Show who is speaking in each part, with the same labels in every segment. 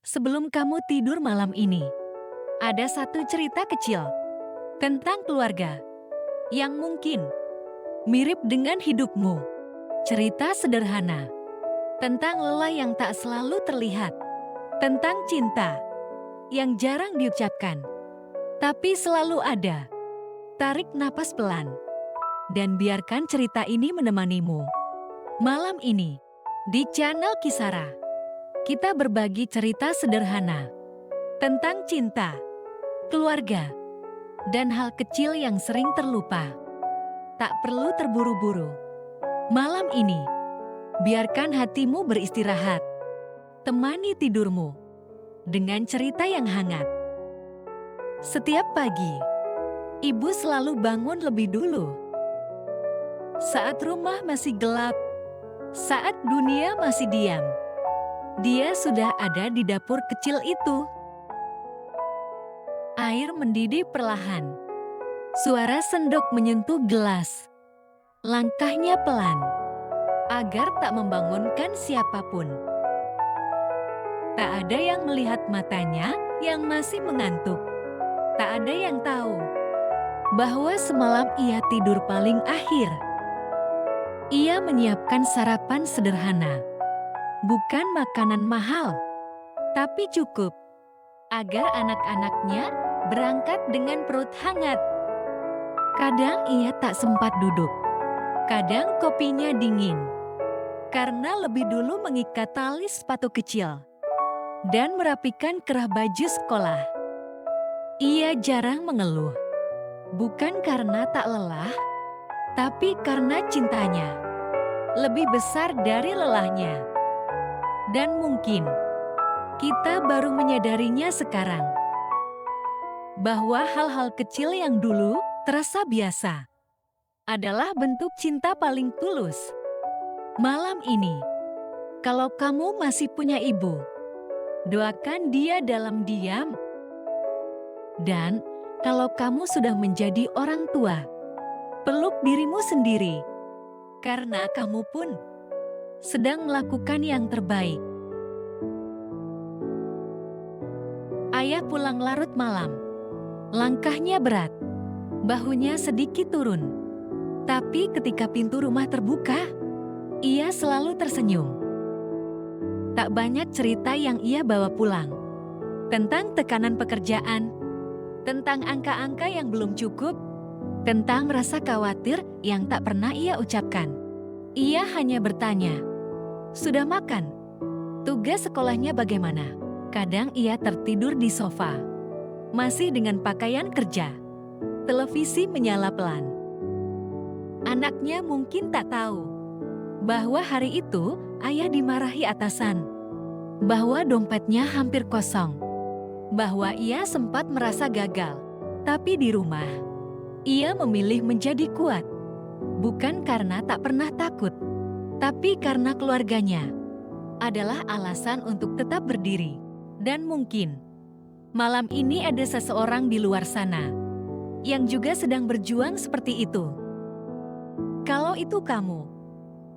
Speaker 1: Sebelum kamu tidur malam ini, ada satu cerita kecil tentang keluarga yang mungkin mirip dengan hidupmu. Cerita sederhana tentang lelah yang tak selalu terlihat, tentang cinta yang jarang diucapkan, tapi selalu ada. Tarik napas pelan dan biarkan cerita ini menemanimu. Malam ini, di channel Kisara, kita berbagi cerita sederhana tentang cinta, keluarga, dan hal kecil yang sering terlupa. Tak perlu terburu-buru. Malam ini, biarkan hatimu beristirahat. Temani tidurmu dengan cerita yang hangat. Setiap pagi, ibu selalu bangun lebih dulu. Saat rumah masih gelap, saat dunia masih diam, dia sudah ada di dapur kecil itu. Air mendidih perlahan. Suara sendok menyentuh gelas. Langkahnya pelan, agar tak membangunkan siapapun. Tak ada yang melihat matanya yang masih mengantuk. Tak ada yang tahu bahwa semalam ia tidur paling akhir. Ia menyiapkan sarapan sederhana. Bukan makanan mahal, tapi cukup agar anak-anaknya berangkat dengan perut hangat. Kadang ia tak sempat duduk. Kadang kopinya dingin. Karena lebih dulu mengikat tali sepatu kecil dan merapikan kerah baju sekolah. Ia jarang mengeluh. Bukan karena tak lelah, tapi karena cintanya lebih besar dari lelahnya. Dan mungkin kita baru menyadarinya sekarang. Bahwa hal-hal kecil yang dulu terasa biasa adalah bentuk cinta paling tulus. Malam ini, kalau kamu masih punya ibu, doakan dia dalam diam. Dan kalau kamu sudah menjadi orang tua, peluk dirimu sendiri, karena kamu pun sedang melakukan yang terbaik. Ayah pulang larut malam. Langkahnya berat, bahunya sedikit turun. Tapi ketika pintu rumah terbuka, ia selalu tersenyum. Tak banyak cerita yang ia bawa pulang. Tentang tekanan pekerjaan, tentang angka-angka yang belum cukup, tentang rasa khawatir yang tak pernah ia ucapkan. Ia hanya bertanya, "Sudah makan? Tugas sekolahnya bagaimana?" Kadang ia tertidur di sofa, masih dengan pakaian kerja. Televisi menyala pelan. Anaknya mungkin tak tahu bahwa hari itu ayah dimarahi atasan, bahwa dompetnya hampir kosong, bahwa ia sempat merasa gagal. Tapi di rumah, ia memilih menjadi kuat. Bukan karena tak pernah takut, tapi karena keluarganya adalah alasan untuk tetap berdiri. Dan mungkin malam ini ada seseorang di luar sana yang juga sedang berjuang seperti itu. Kalau itu kamu,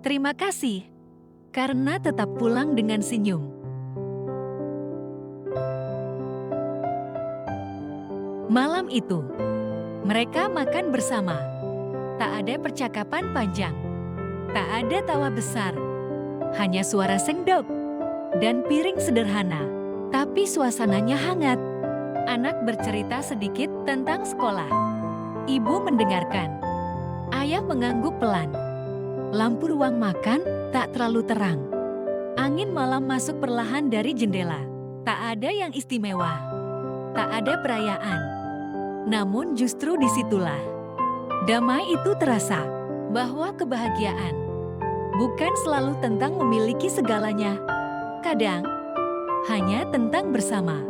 Speaker 1: terima kasih karena tetap pulang dengan senyum. Malam itu, mereka makan bersama. Tak ada percakapan panjang, tak ada tawa besar, hanya suara sendok dan piring sederhana. Tapi suasananya hangat. Anak bercerita sedikit tentang sekolah. Ibu mendengarkan. Ayah mengangguk pelan. Lampu ruang makan tak terlalu terang. Angin malam masuk perlahan dari jendela. Tak ada yang istimewa. Tak ada perayaan. Namun justru disitulah damai itu terasa. Bahwa kebahagiaan bukan selalu tentang memiliki segalanya. Kadang hanya tentang bersama.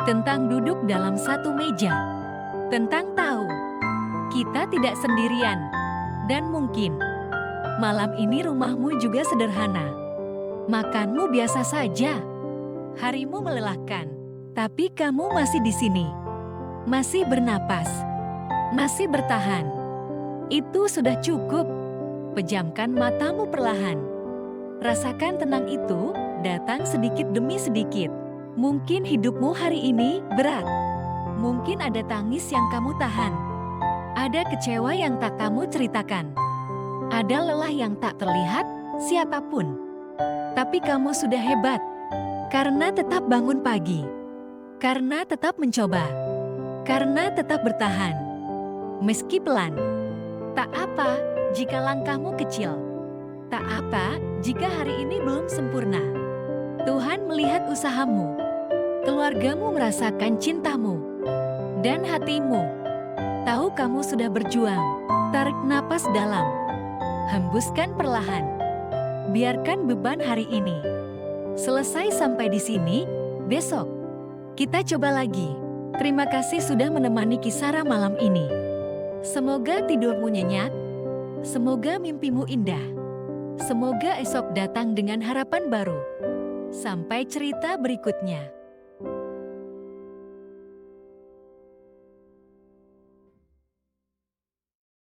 Speaker 1: Tentang duduk dalam satu meja. Tentang tahu kita tidak sendirian. Dan mungkin malam ini rumahmu juga sederhana. Makanmu biasa saja. Harimu melelahkan. Tapi kamu masih di sini. Masih bernapas. Masih bertahan. Itu sudah cukup. Pejamkan matamu perlahan. Rasakan tenang itu datang sedikit demi sedikit. Mungkin hidupmu hari ini berat. Mungkin ada tangis yang kamu tahan. Ada kecewa yang tak kamu ceritakan. Ada lelah yang tak terlihat siapapun. Tapi kamu sudah hebat. Karena tetap bangun pagi. Karena tetap mencoba. Karena tetap bertahan. Meski pelan. Tak apa jika langkahmu kecil. Tak apa jika hari ini belum sempurna. Tuhan melihat usahamu. Keluargamu merasakan cintamu. Dan hatimu. Tahu kamu sudah berjuang. Tarik napas dalam. Hembuskan perlahan. Biarkan beban hari ini selesai sampai di sini. Besok kita coba lagi. Terima kasih sudah menemani Kisara malam ini. Semoga tidurmu nyenyak. Semoga mimpimu indah. Semoga esok datang dengan harapan baru. Sampai cerita berikutnya.